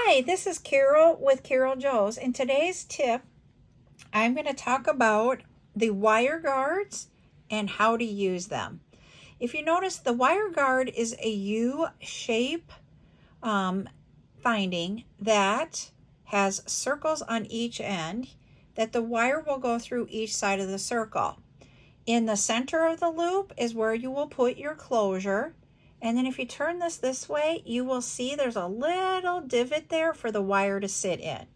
Hi, this is Carol with Carol Joes. In today's tip, I'm going to talk about the wire guards and how to use them. If you notice, the wire guard is a U-shape finding that has circles on each end that the wire will go through each side of the circle. In the center of the loop is where you will put your closure. And then if you turn this way, you will see there's a little divot there for the wire to sit in.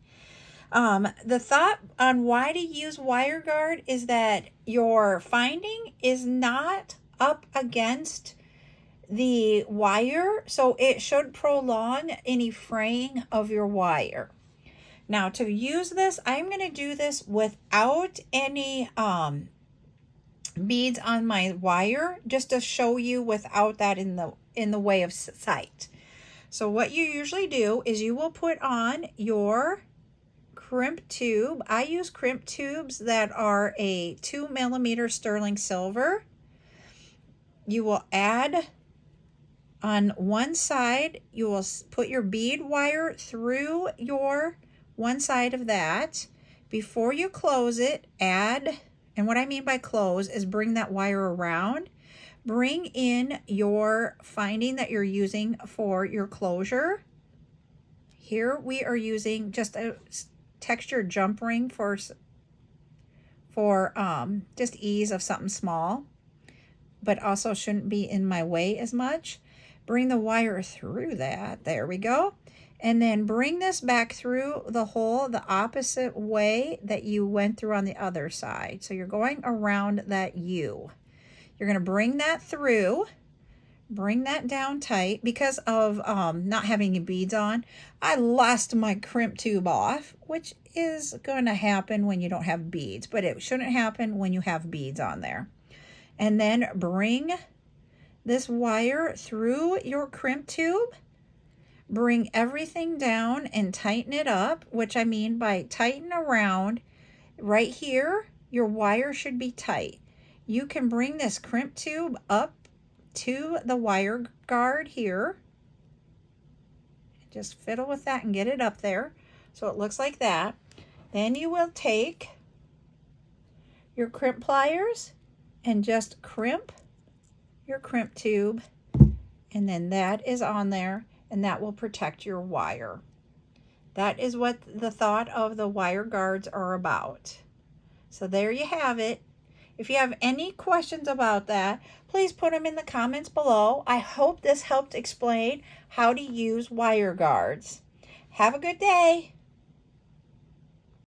The thought on why to use wire guard is that your finding is not up against the wire, so it should prolong any fraying of your wire. Now to use this, I'm going to do this without any beads on my wire, just to show you without that in the way of sight. So what you usually do is you will put on your crimp tube. I use crimp tubes that are a 2mm sterling silver. You will add on one side, you will put your bead wire through your one side of that. Before you close it, add, and what I mean by close is bring that wire around. Bring in your finding that you're using for your closure. Here we are using just a textured jump ring for just ease of something small, but also shouldn't be in my way as much. Bring the wire through that. There we go. And then bring this back through the hole the opposite way that you went through on the other side. So you're going around that U. You're going to bring that through, bring that down tight. Because of not having any beads on, I lost my crimp tube off, which is going to happen when you don't have beads, but it shouldn't happen when you have beads on there. And then bring this wire through your crimp tube. Bring everything down and tighten it up, which I mean by tighten around. Right here, your wire should be tight. You can bring this crimp tube up to the wire guard here. Just fiddle with that and get it up there so it looks like that. Then you will take your crimp pliers and just crimp your crimp tube, and then that is on there, and that will protect your wire. That is what the thought of the wire guards are about. So there you have it. If you have any questions about that, please put them in the comments below. I hope this helped explain how to use wire guards. Have a good day.